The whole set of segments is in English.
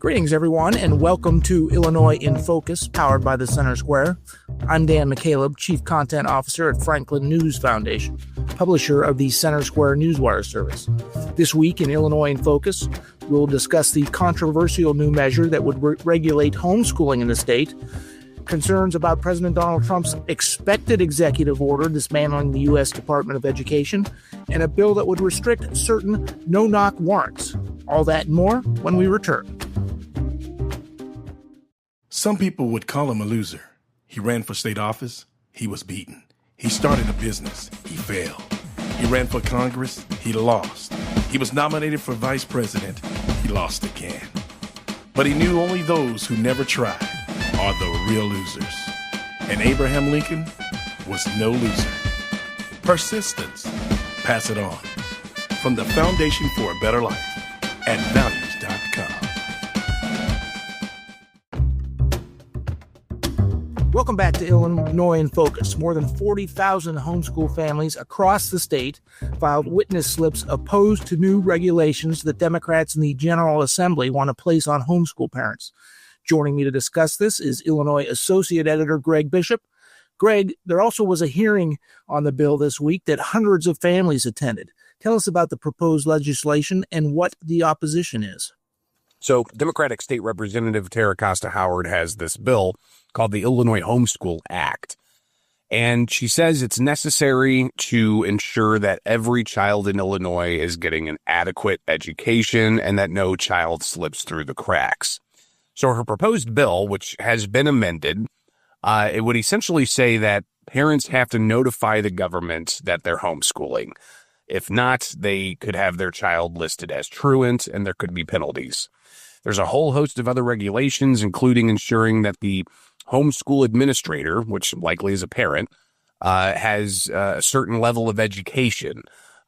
Greetings, everyone, and welcome to Illinois in Focus, powered by the Center Square. I'm Dan McCaleb, Chief Content Officer at Franklin News Foundation, publisher of the Center Square Newswire service. This week in Illinois in Focus, we'll discuss the controversial new measure that would regulate homeschooling in the state, concerns about President Donald Trump's expected executive order dismantling the U.S. Department of Education, and a bill that would restrict certain no-knock warrants. All that and more when we return. Some people would call him a loser. He ran for state office. He was beaten. He started a business. He failed. He ran for Congress. He lost. He was nominated for vice president. He lost again. But he knew only those who never tried are the real losers. And Abraham Lincoln was no loser. Persistence. Pass it on. From the Foundation for a Better Life at values.com. Welcome back to Illinois in Focus. More than 40,000 homeschool families across the state filed witness slips opposed to new regulations that Democrats in the General Assembly want to place on homeschool parents. Joining me to discuss this is Illinois Associate Editor Greg Bishop. Greg, there also was a hearing on the bill this week that hundreds of families attended. Tell us about the proposed legislation and what the opposition is. So Democratic State Representative Tara Costa Howard has this bill called the Illinois Homeschool Act. And she says it's necessary to ensure that every child in Illinois is getting an adequate education and that no child slips through the cracks. So her proposed bill, which has been amended, it would essentially say that parents have to notify the government that they're homeschooling. If not, they could have their child listed as truant and there could be penalties. There's a whole host of other regulations, including ensuring that the homeschool administrator, which likely is a parent, has a certain level of education.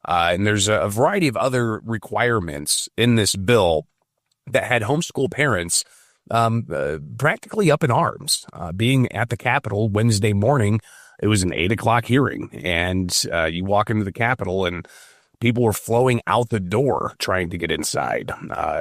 And there's a variety of other requirements in this bill that had homeschool parents practically up in arms. Being at the Capitol Wednesday morning, it was an 8 o'clock hearing, and you walk into the Capitol and people were flowing out the door trying to get inside.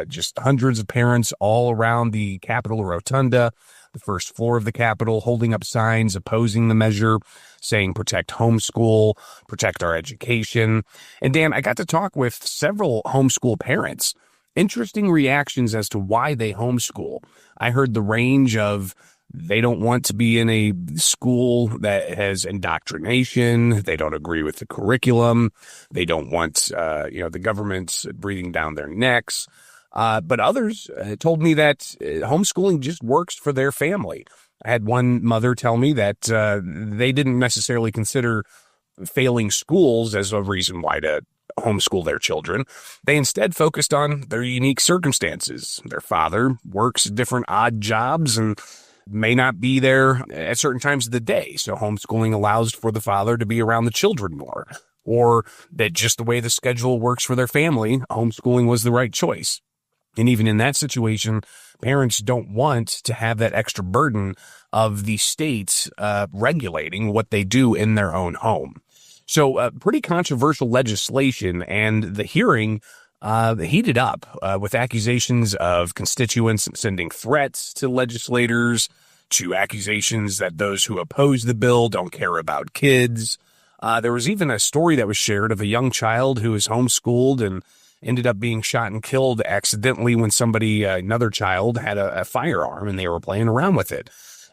Just hundreds of parents all around the Capitol Rotunda, the first floor of the Capitol, holding up signs opposing the measure, saying protect homeschool, protect our education. And Dan, I got to talk with several homeschool parents. Interesting reactions as to why they homeschool. I heard the range of they don't want to be in a school that has indoctrination. They don't agree with the curriculum. They don't want, the government breathing down their necks. But others told me that homeschooling just works for their family. I had one mother tell me that they didn't necessarily consider failing schools as a reason why to homeschool their children. They instead focused on their unique circumstances. Their father works different odd jobs and may not be there at certain times of the day. So homeschooling allows for the father to be around the children more, or that just the way the schedule works for their family, homeschooling was the right choice. And even in that situation, parents don't want to have that extra burden of the state regulating what they do in their own home. So pretty controversial legislation, and the hearing heated up with accusations of constituents sending threats to legislators, to accusations that those who oppose the bill don't care about kids. There was even a story that was shared of a young child who was homeschooled and ended up being shot and killed accidentally when another child had a firearm and they were playing around with it.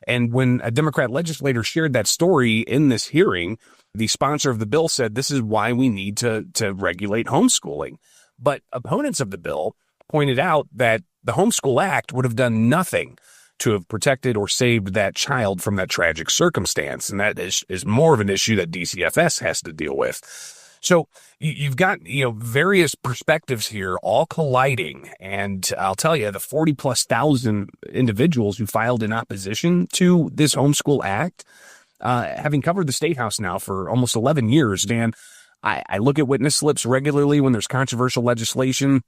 And when a Democrat legislator shared that story in this hearing, the sponsor of the bill said this is why we need to regulate homeschooling. But opponents of the bill pointed out that the Homeschool Act would have done nothing to have protected or saved that child from that tragic circumstance. And that is more of an issue that DCFS has to deal with. So you've got, various perspectives here all colliding. And I'll tell you, the 40,000+ individuals who filed in opposition to this Homeschool Act, having covered the State House now for almost 11 years, Dan, I look at witness slips regularly when there's controversial legislation.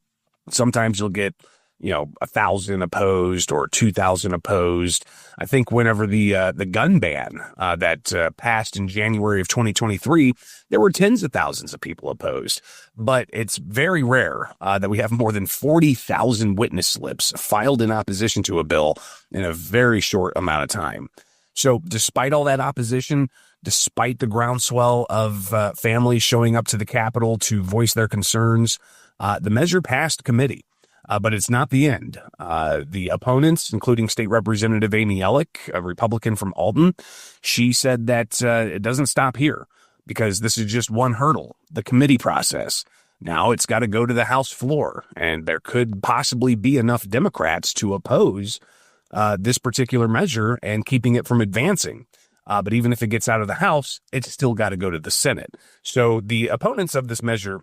Sometimes you'll get, 1,000 opposed or 2,000 opposed. I think whenever the gun ban that passed in January of 2023, there were tens of thousands of people opposed. But it's very rare that we have more than 40,000 witness slips filed in opposition to a bill in a very short amount of time. So despite all that opposition, despite the groundswell of families showing up to the Capitol to voice their concerns, the measure passed committee. But it's not the end. The opponents, including State Representative Amy Ellick, a Republican from Alton, she said that it doesn't stop here because this is just one hurdle, the committee process. Now it's got to go to the House floor, and there could possibly be enough Democrats to oppose this particular measure and keeping it from advancing. But even if it gets out of the House, it's still got to go to the Senate. So the opponents of this measure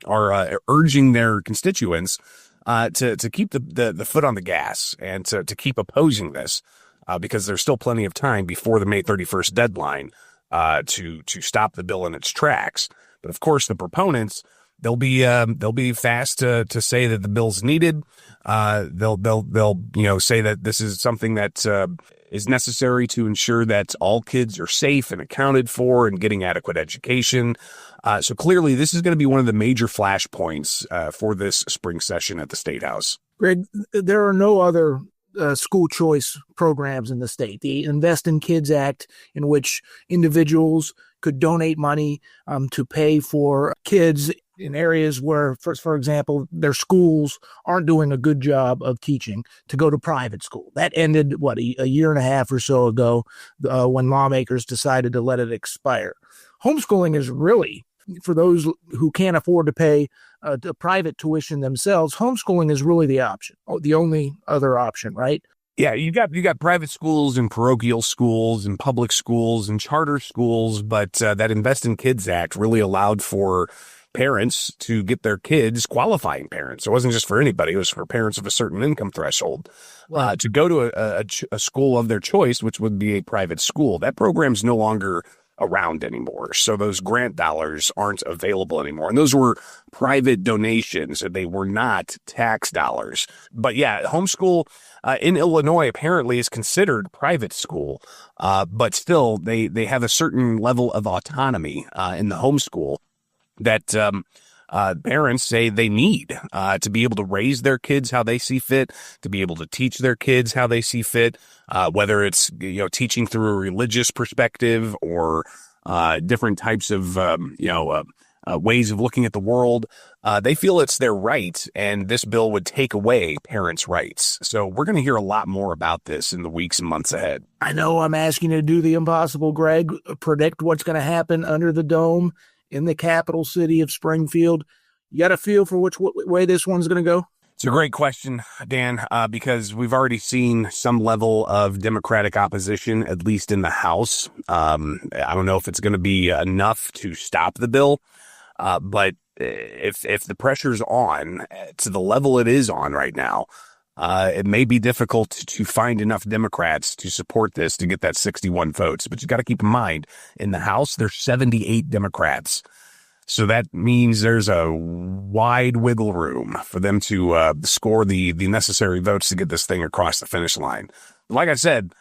are urging their constituents to keep the foot on the gas and to keep opposing this because there's still plenty of time before the May 31st deadline to stop the bill in its tracks. But of course, the proponents, they'll be fast to say that the bill's needed. They'll say that this is something that is necessary to ensure that all kids are safe and accounted for and getting adequate education. So clearly, this is going to be one of the major flashpoints for this spring session at the State House. Greg, there are no other school choice programs in the state. The Invest in Kids Act, in which individuals could donate money to pay for kids in areas where, for example, their schools aren't doing a good job of teaching, to go to private school. That ended, a year and a half or so ago when lawmakers decided to let it expire. Homeschooling is really, for those who can't afford to pay the private tuition themselves, homeschooling is really the option, the only other option, right? Yeah, you got private schools and parochial schools and public schools and charter schools, but that Invest in Kids Act really allowed for parents to get their kids, qualifying parents. It wasn't just for anybody. It was for parents of a certain income threshold to go to a school of their choice, which would be a private school. That program's no longer around anymore. So those grant dollars aren't available anymore. And those were private donations. They were not tax dollars. But yeah, homeschool in Illinois apparently is considered private school. But still, they have a certain level of autonomy in the homeschool that parents say they need to be able to raise their kids how they see fit, to be able to teach their kids how they see fit, whether it's teaching through a religious perspective or different types of ways of looking at the world. They feel it's their right, and this bill would take away parents' rights. So we're going to hear a lot more about this in the weeks and months ahead. I know I'm asking you to do the impossible, Greg. Predict what's going to happen under the dome in the capital city of Springfield. You got a feel for which way this one's going to go? It's a great question, Dan, because we've already seen some level of Democratic opposition, at least in the House. I don't know if it's going to be enough to stop the bill, but if the pressure's on to the level it is on right now, it may be difficult to find enough Democrats to support this to get that 61 votes. But you got to keep in mind, in the House, there's 78 Democrats. So that means there's a wide wiggle room for them to score the necessary votes to get this thing across the finish line. But like I said,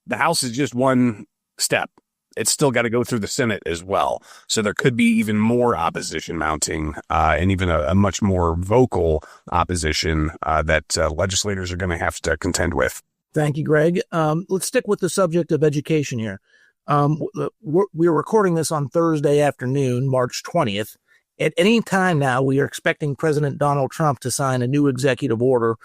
the House is just one step. It's still got to go through the Senate as well. So there could be even more opposition mounting and even a much more vocal opposition that legislators are going to have to contend with. Thank you, Greg. Let's stick with the subject of education here. We're recording this on Thursday afternoon, March 20th. At any time now, we are expecting President Donald Trump to sign a new executive order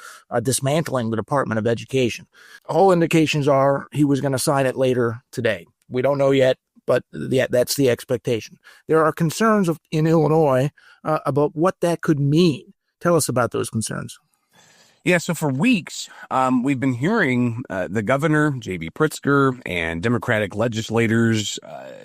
dismantling the Department of Education. All indications are he was going to sign it later today. We don't know yet, but that's the expectation. There are concerns in Illinois about what that could mean. Tell us about those concerns. Yeah, so for weeks, we've been hearing the governor, J.B. Pritzker, and Democratic legislators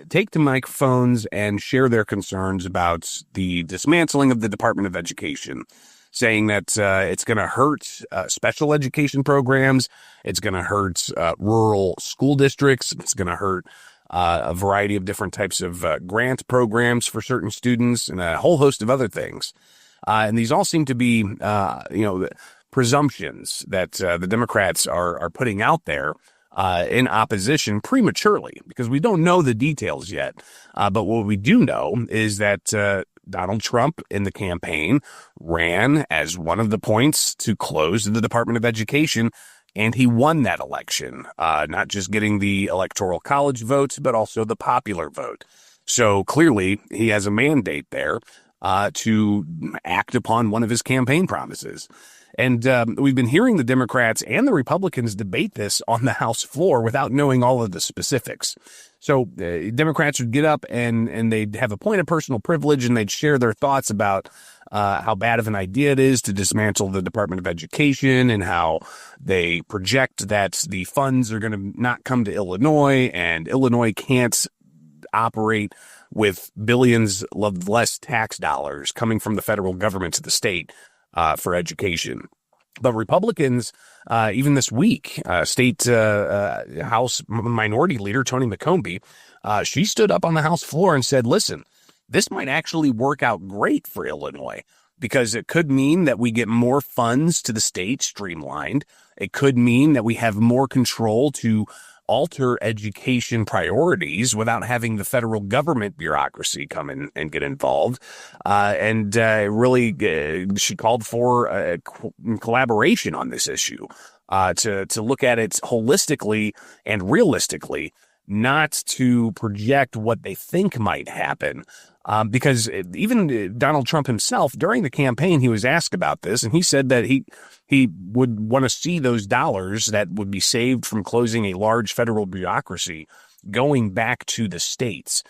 take to microphones and share their concerns about the dismantling of the Department of Education, saying that it's going to hurt special education programs, it's going to hurt rural school districts, it's going to hurt a variety of different types of grant programs for certain students, and a whole host of other things. And these all seem to be, presumptions that the Democrats are putting out there in opposition prematurely, because we don't know the details yet. But what we do know is that Donald Trump in the campaign ran as one of the points to close the Department of Education, and he won that election, not just getting the Electoral College votes, but also the popular vote. So clearly he has a mandate there to act upon one of his campaign promises. And we've been hearing the Democrats and the Republicans debate this on the House floor without knowing all of the specifics. So Democrats would get up and they'd have a point of personal privilege, and they'd share their thoughts about how bad of an idea it is to dismantle the Department of Education, and how they project that the funds are going to not come to Illinois, and Illinois can't operate with billions of less tax dollars coming from the federal government to the state for education. But Republicans, even this week, State House Minority Leader Tony McCombie, she stood up on the House floor and said, listen, this might actually work out great for Illinois, because it could mean that we get more funds to the state streamlined. It could mean that we have more control to alter education priorities without having the federal government bureaucracy come in and get involved. She called for collaboration on this issue, to look at it holistically and realistically, not to project what they think might happen. Because even Donald Trump himself, during the campaign, he was asked about this, and he said that he would want to see those dollars that would be saved from closing a large federal bureaucracy going back to the states.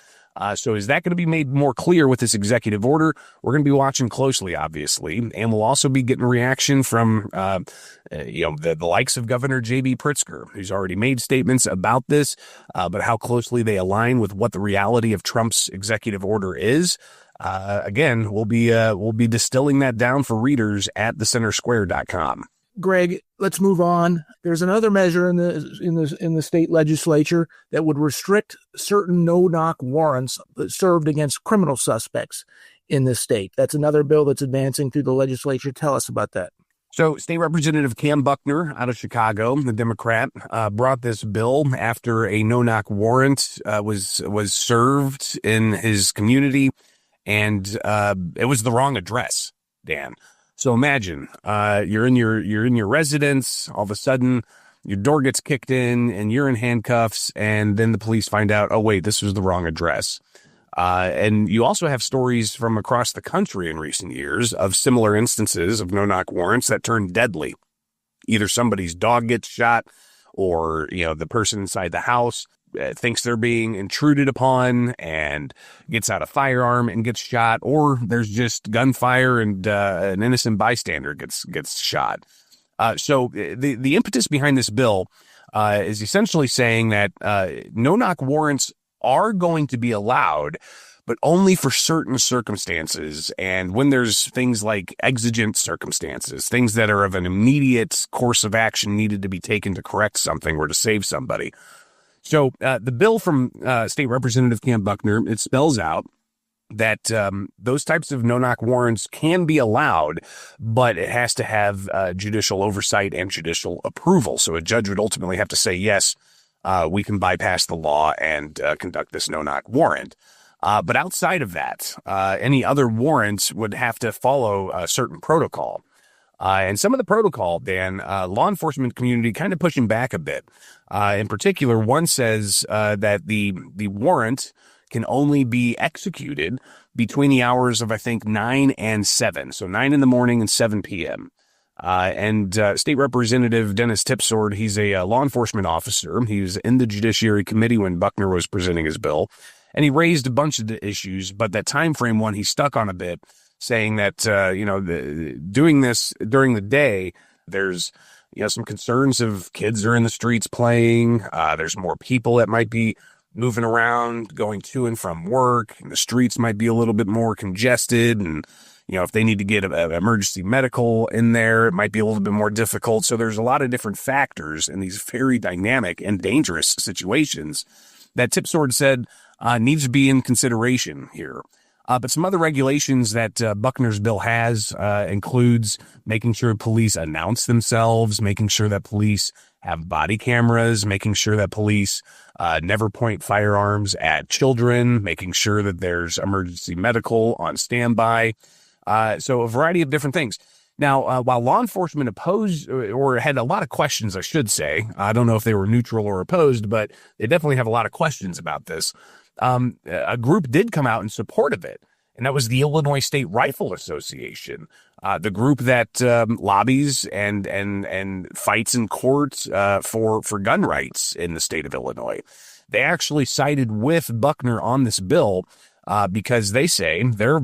So is that going to be made more clear with this executive order? We're going to be watching closely, obviously, and we'll also be getting a reaction from the likes of Governor J.B. Pritzker, who's already made statements about this, but how closely they align with what the reality of Trump's executive order is. Again, we'll be distilling that down for readers at thecentersquare.com. Greg, let's move on. There's another measure in the state legislature that would restrict certain no-knock warrants served against criminal suspects in this state. That's another bill that's advancing through the legislature. Tell us about that. So State Representative Cam Buckner out of Chicago, the Democrat, brought this bill after a no-knock warrant was served in his community, and it was the wrong address, Dan. So imagine you're in your residence. All of a sudden, your door gets kicked in, and you're in handcuffs. And then the police find out, oh wait, this was the wrong address. And you also have stories from across the country in recent years of similar instances of no-knock warrants that turn deadly. Either somebody's dog gets shot, or the person inside the house thinks they're being intruded upon and gets out a firearm and gets shot, or there's just gunfire and an innocent bystander gets shot. So the impetus behind this bill is essentially saying that no-knock warrants are going to be allowed, but only for certain circumstances. And when there's things like exigent circumstances, things that are of an immediate course of action needed to be taken to correct something or to save somebody. So the bill from State Representative Cam Buckner, it spells out that those types of no-knock warrants can be allowed, but it has to have judicial oversight and judicial approval. So a judge would ultimately have to say, yes, we can bypass the law and conduct this no-knock warrant. But outside of that, any other warrants would have to follow a certain protocol. And some of the protocol, Dan, law enforcement community kind of pushing back a bit. In particular, one says that the warrant can only be executed between the hours of, I think, 9 and 7. So 9 in the morning and 7 p.m. And State Representative Dennis Tipsord, he's a law enforcement officer. He was in the Judiciary Committee when Buckner was presenting his bill. And he raised a bunch of the issues, but that time frame one he stuck on a bit, saying that, doing this during the day, there's, some concerns of kids are in the streets playing. There's more people that might be moving around, going to and from work, and the streets might be a little bit more congested. And, if they need to get an emergency medical in there, it might be a little bit more difficult. So there's a lot of different factors in these very dynamic and dangerous situations that Tipsord said needs to be in consideration here. But some other regulations that Buckner's bill has includes making sure police announce themselves, making sure that police have body cameras, making sure that police never point firearms at children, making sure that there's emergency medical on standby. So a variety of different things. Now, while law enforcement opposed or had a lot of questions, I should say, I don't know if they were neutral or opposed, but they definitely have a lot of questions about this. A group did come out in support of it, and that was the Illinois State Rifle Association, the group that lobbies and fights in courts for gun rights in the state of Illinois. They actually sided with Buckner on this bill because they say their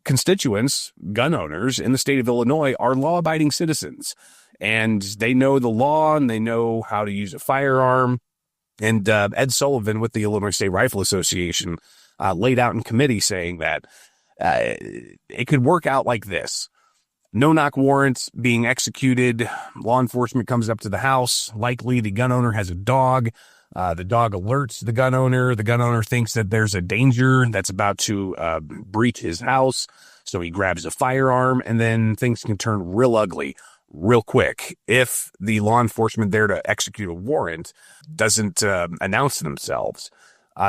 constituents, gun owners in the state of Illinois, are law-abiding citizens, and they know the law and they know how to use a firearm. And Ed Sullivan with the Illinois State Rifle Association laid out in committee saying that it could work out like this. No-knock warrants being executed. Law enforcement comes up to the house. Likely the gun owner has a dog. The dog alerts the gun owner. The gun owner thinks that there's a danger that's about to breach his house. So he grabs a firearm, and then things can turn real ugly real quick if the law enforcement there to execute a warrant doesn't announce themselves.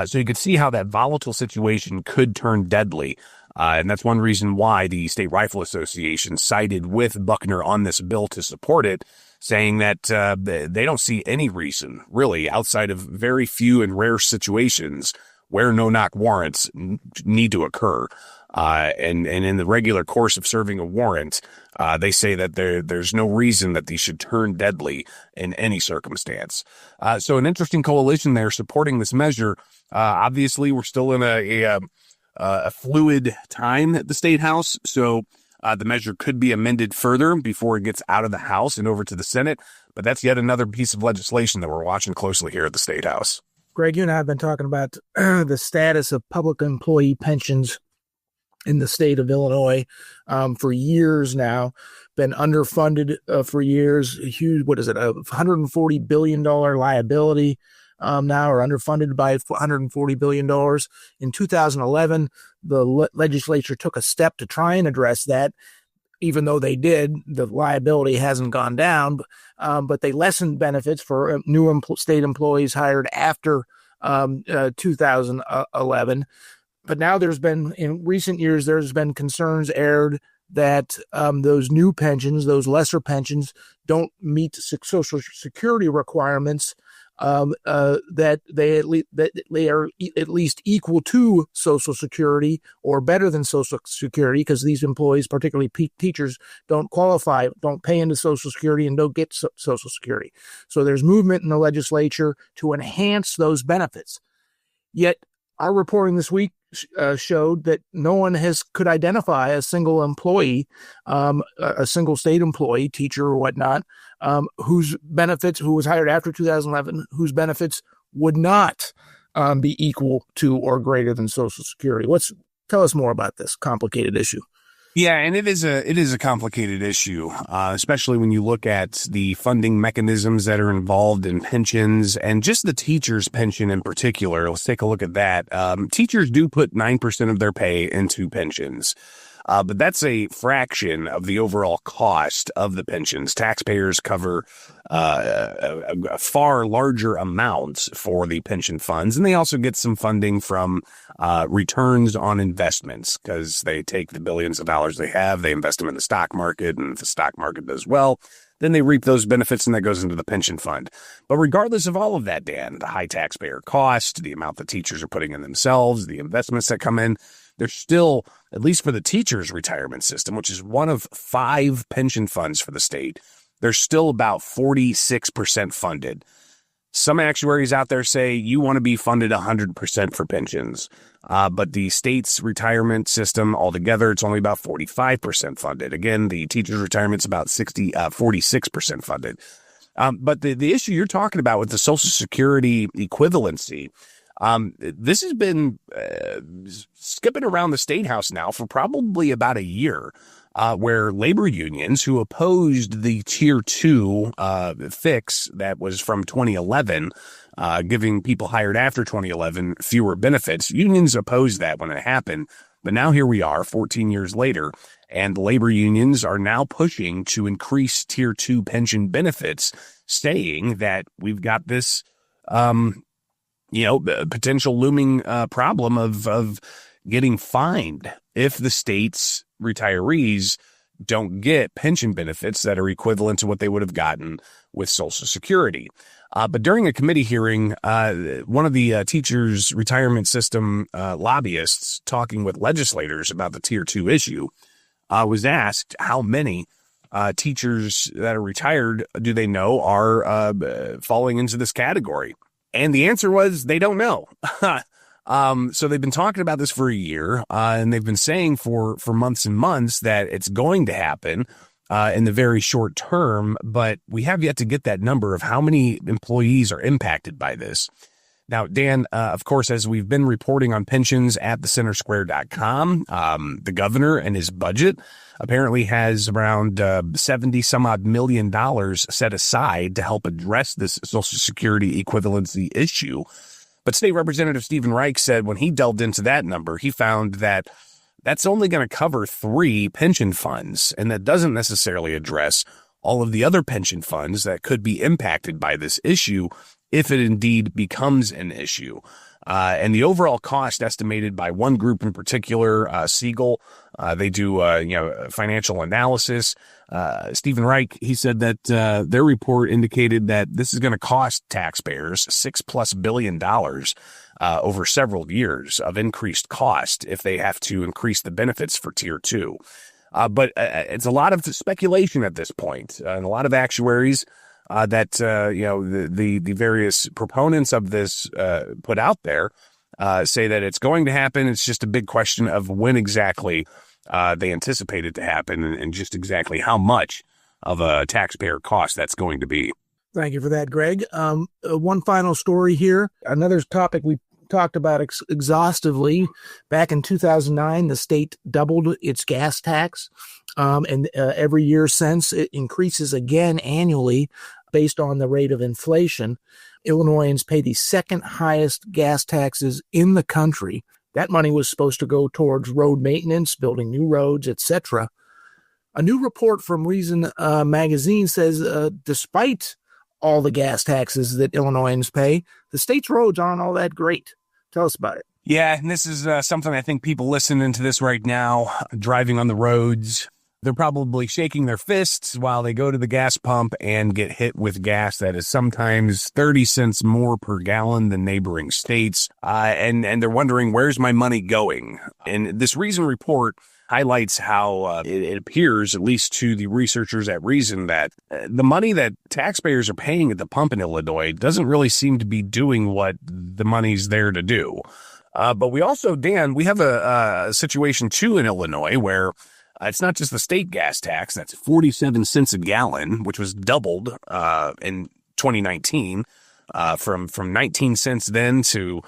So you could see how that volatile situation could turn deadly. And that's one reason why the State Rifle Association sided with Buckner on this bill to support it, saying that they don't see any reason, really, outside of very few and rare situations where no-knock warrants need to occur. And in the regular course of serving a warrant, they say that there's no reason that these should turn deadly in any circumstance. So an interesting coalition there supporting this measure. Obviously, we're still in a fluid time at the State House, so the measure could be amended further before it gets out of the House and over to the Senate. But that's yet another piece of legislation that we're watching closely here at the State House. Greg, you and I have been talking about the status of public employee pensions in the state of Illinois for years now. Been underfunded for years. A huge, $140 billion liability now, or underfunded by $140 billion. In 2011, the legislature took a step to try and address that. Even though they did, the liability hasn't gone down, but they lessened benefits for new state employees hired after 2011. But now in recent years, there's been concerns aired that those new pensions, those lesser pensions, don't meet Social Security requirements, that they are at least equal to Social Security or better than Social Security, because these employees, particularly teachers, don't qualify, don't pay into Social Security, and don't get Social Security. So there's movement in the legislature to enhance those benefits. Yet our reporting this week showed that no one could identify a single employee, a single state employee, teacher or whatnot, who was hired after 2011, whose benefits would not be equal to or greater than Social Security. Tell us more about this complicated issue. Yeah, and it is a complicated issue, especially when you look at the funding mechanisms that are involved in pensions and just the teacher's pension in particular. Let's take a look at that. Teachers do put 9% of their pay into pensions. But that's a fraction of the overall cost of the pensions. Taxpayers cover a far larger amount for the pension funds, and they also get some funding from returns on investments, because they take the billions of dollars they have, they invest them in the stock market, and if the stock market does well, then they reap those benefits, and that goes into the pension fund. But regardless of all of that, Dan, the high taxpayer cost, the amount the teachers are putting in themselves, the investments that come in, there's still, at least for the teachers' retirement system, which is one of 5 pension funds for the state, there's still about 46% funded. Some actuaries out there say you want to be funded 100% for pensions, but the state's retirement system altogether, it's only about 45% funded. Again, the teachers' retirement's about 46% funded. But the issue you're talking about with the Social Security equivalency, this has been skipping around the State House now for probably about a year, where labor unions who opposed the Tier 2 fix that was from 2011, giving people hired after 2011 fewer benefits, unions opposed that when it happened. But now here we are 14 years later, and the labor unions are now pushing to increase Tier 2 pension benefits, saying that we've got this, potential looming problem of getting fined if the state's retirees don't get pension benefits that are equivalent to what they would have gotten with Social Security. But during a committee hearing, one of the teachers' retirement system lobbyists talking with legislators about the Tier 2 issue was asked how many teachers that are retired do they know are falling into this category. And the answer was they don't know. So they've been talking about this for a year, and they've been saying for months and months that it's going to happen in the very short term, but we have yet to get that number of how many employees are impacted by this. Now, Dan, of course, as we've been reporting on pensions at thecentersquare.com, the governor and his budget apparently has around 70 some odd $1 million set aside to help address this Social Security equivalency issue. But State Representative Stephen Reich said when he delved into that number, he found that that's only going to cover 3 pension funds, and that doesn't necessarily address all of the other pension funds that could be impacted by this issue if it indeed becomes an issue. And the overall cost estimated by one group in particular, Siegel, they do financial analysis. Stephen Reich, he said that their report indicated that this is going to cost taxpayers $6+ billion over several years of increased cost if they have to increase the benefits for Tier 2. But it's a lot of speculation at this point, and a lot of actuaries that the various proponents of this put out there say that it's going to happen. It's just a big question of when exactly they anticipate it to happen and just exactly how much of a taxpayer cost that's going to be. Thank you for that, Greg. One final story here. Another topic we talked about exhaustively. Back in 2009, the state doubled its gas tax, and every year since, it increases again annually based on the rate of inflation. Illinoisans pay the second highest gas taxes in the country. That money was supposed to go towards road maintenance, building new roads, etc. A new report from Reason magazine says despite all the gas taxes that Illinoisans pay, the state's roads aren't all that great. Tell us about it. Yeah, and this is something I think people listening to this right now, driving on the roads, they're probably shaking their fists while they go to the gas pump and get hit with gas that is sometimes 30 cents more per gallon than neighboring states. And they're wondering, where's my money going? And this Reason report highlights how it appears, at least to the researchers at Reason, that the money that taxpayers are paying at the pump in Illinois doesn't really seem to be doing what the money's there to do. But we also, Dan, we have a situation too in Illinois where it's not just the state gas tax. That's 47 cents a gallon, which was doubled in 2019 from 19 cents then to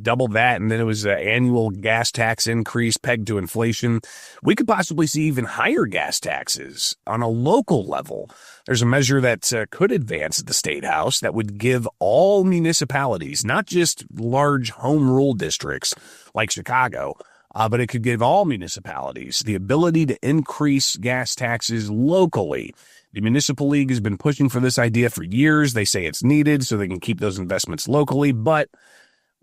double that. And then it was an annual gas tax increase pegged to inflation. We could possibly see even higher gas taxes on a local level. There's a measure that could advance at the State House that would give all municipalities, not just large home rule districts like Chicago, but it could give all municipalities the ability to increase gas taxes locally. The Municipal League has been pushing for this idea for years. They say it's needed so they can keep those investments locally, but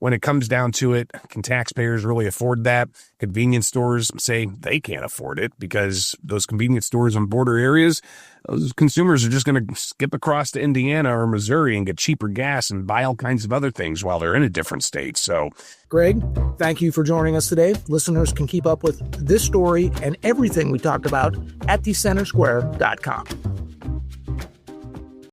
when it comes down to it, can taxpayers really afford that? Convenience stores say they can't afford it because those convenience stores in border areas, those consumers are just going to skip across to Indiana or Missouri and get cheaper gas and buy all kinds of other things while they're in a different state. So, Greg, thank you for joining us today. Listeners can keep up with this story and everything we talked about at thecentersquare.com.